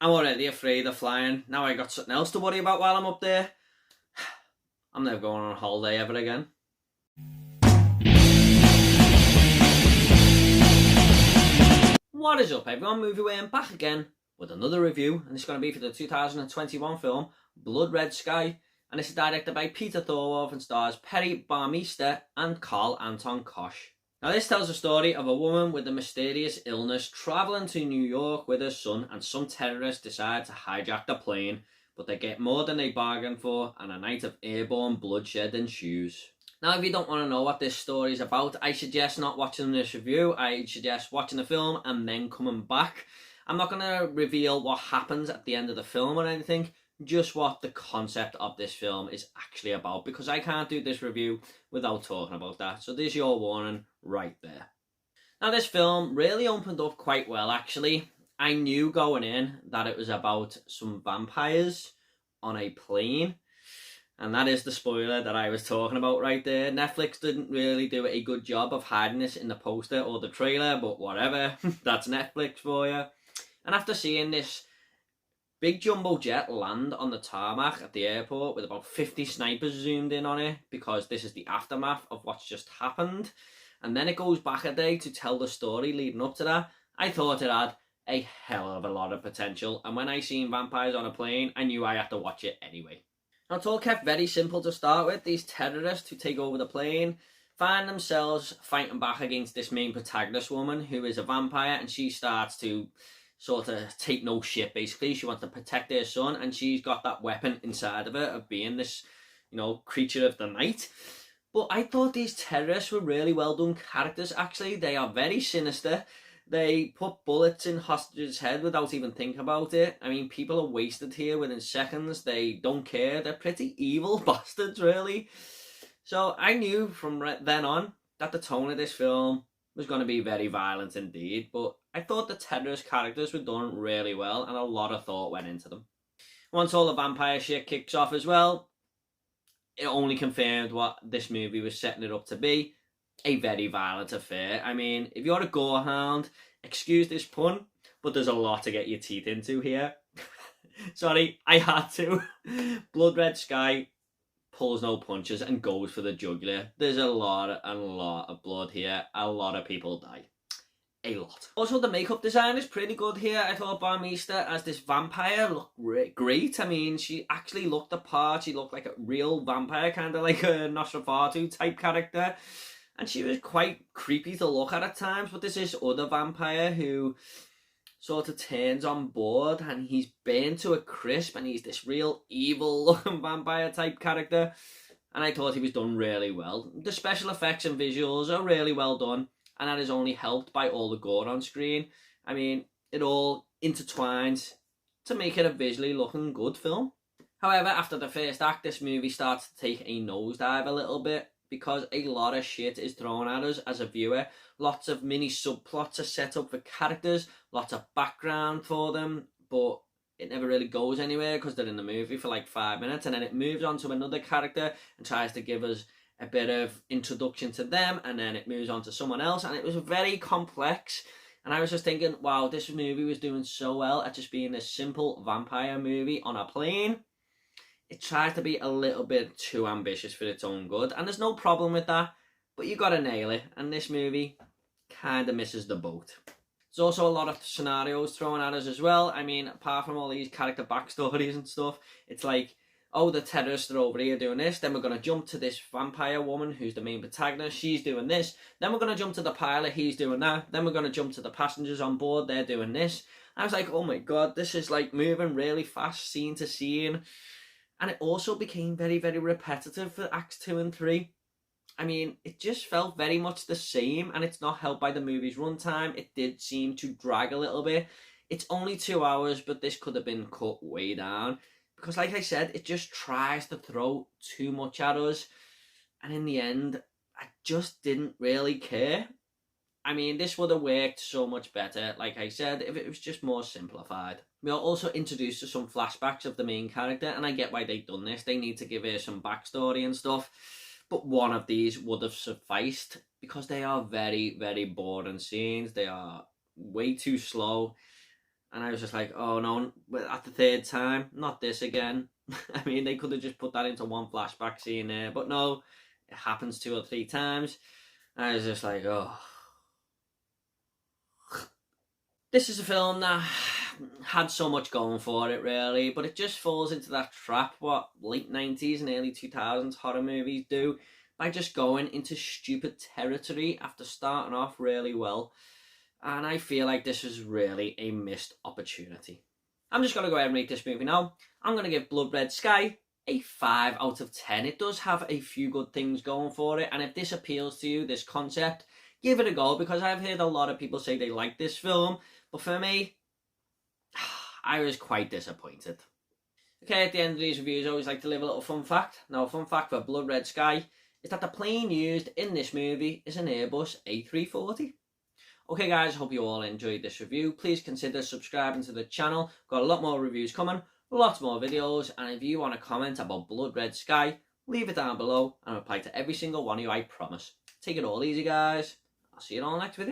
I'm already afraid of flying. Now I got something else to worry about while I'm up there. I'm never going on a holiday ever again. What is up, everyone? Movie Way back again with another review, and it's going to be for the 2021 film Blood Red Sky, and it's directed by Peter Thorwarth and stars Perry Baumeister and Anton Koch. Now this tells the story of a woman with a mysterious illness travelling to New York with her son, and some terrorists decide to hijack the plane, but they get more than they bargained for, and a night of airborne bloodshed ensues. Now, if you don't want to know what this story is about, I suggest not watching this review. I suggest watching the film and then coming back. I'm not going to reveal what happens at the end of the film or anything, just what the concept of this film is actually about, because I can't do this review without talking about that. So there's your warning right there. Now, this film really opened up quite well, actually. I knew going in that it was about some vampires on a plane. And that is the spoiler that I was talking about right there. Netflix didn't really do a good job of hiding this in the poster or the trailer, but whatever. That's Netflix for you. And after seeing this big jumbo jet land on the tarmac at the airport with about 50 snipers zoomed in on it, because this is the aftermath of what's just happened, and then it goes back a day to tell the story leading up to that, I thought it had a hell of a lot of potential. And when I seen vampires on a plane, I knew I had to watch it anyway. Now, it's all kept very simple to start with. These terrorists who take over the plane find themselves fighting back against this main protagonist woman who is a vampire, and she starts to sort of take no shit, basically. She wants to protect her son, and she's got that weapon inside of her of being this, creature of the night. But I thought these terrorists were really well done characters, actually. They are very sinister. They put bullets in hostages' head without even thinking about it. I mean, people are wasted here within seconds. They don't care. They're pretty evil bastards, really. So I knew from then on that the tone of this film was going to be very violent indeed. But I thought the terrorist characters were done really well, and a lot of thought went into them. Once all the vampire shit kicks off as well, it only confirmed what this movie was setting it up to be. A very violent affair. I mean, if you're a gorehound, excuse this pun, but there's a lot to get your teeth into here. Sorry, I had to. Blood Red Sky pulls no punches and goes for the jugular. There's a lot of blood here. A lot of people die. A lot. Also, the makeup design is pretty good here. I thought Baumeister as this vampire looked great. I mean, she actually looked the part. She looked like a real vampire, kind of like a Nosferatu type character. And she was quite creepy to look at times, but there's this other vampire who sort of turns on board, and he's burnt to a crisp, and he's this real evil looking vampire type character, and I thought he was done really well. The special effects and visuals are really well done, and that is only helped by all the gore on screen. I mean, it all intertwines to make it a visually looking good film. However, after the first act, this movie starts to take a nosedive a little bit, because a lot of shit is thrown at us as a viewer. Lots of mini subplots are set up for characters, lots of background for them, but it never really goes anywhere because they're in the movie for like 5 minutes, and then it moves on to another character and tries to give us a bit of introduction to them, and then it moves on to someone else, and it was very complex. And I was just thinking, wow, this movie was doing so well at just being a simple vampire movie on a plane. It tries to be a little bit too ambitious for its own good, and there's no problem with that, but you gotta nail it, and this movie kind of misses the boat. There's also a lot of scenarios thrown at us as well. I mean, apart from all these character backstories and stuff, it's like, oh, the terrorists are over here doing this, then we're going to jump to this vampire woman who's the main protagonist, she's doing this, then we're going to jump to the pilot, he's doing that, then we're going to jump to the passengers on board, they're doing this. I was like, oh my god, this is like moving really fast, scene to scene. And it also became very, very repetitive for Acts 2 and 3. I mean, it just felt very much the same, and it's not helped by the movie's runtime. It did seem to drag a little bit. It's only 2 hours, but this could have been cut way down. Because like I said, it just tries to throw too much at us. And in the end, I just didn't really care. I mean, this would have worked so much better, like I said, if it was just more simplified. We are also introduced to some flashbacks of the main character, and I get why they've done this. They need to give her some backstory and stuff. But one of these would have sufficed, because they are very, very boring scenes. They are way too slow. And I was just like, oh no, at the third time, not this again. I mean, they could have just put that into one flashback scene there, but no, it happens 2 or 3 times. I was just like, oh. This is a film that had so much going for it, really, but it just falls into that trap what late 90s and early 2000s horror movies do by just going into stupid territory after starting off really well. And I feel like this was really a missed opportunity. I'm just going to go ahead and rate this movie now. I'm going to give Blood Red Sky a 5 out of 10. It does have a few good things going for it, and if this appeals to you, this concept, give it a go, because I've heard a lot of people say they like this film, but for me, I was quite disappointed. Okay, at the end of these reviews, I always like to leave a little fun fact. Now, a fun fact for Blood Red Sky is that the plane used in this movie is an Airbus A340. Okay guys, hope you all enjoyed this review. Please consider subscribing to the channel. Got a lot more reviews coming, lots more videos, and if you want to comment about Blood Red Sky, leave it down below and I'll reply to every single one of you, I promise. Take it all easy guys. I'll see you in all next video.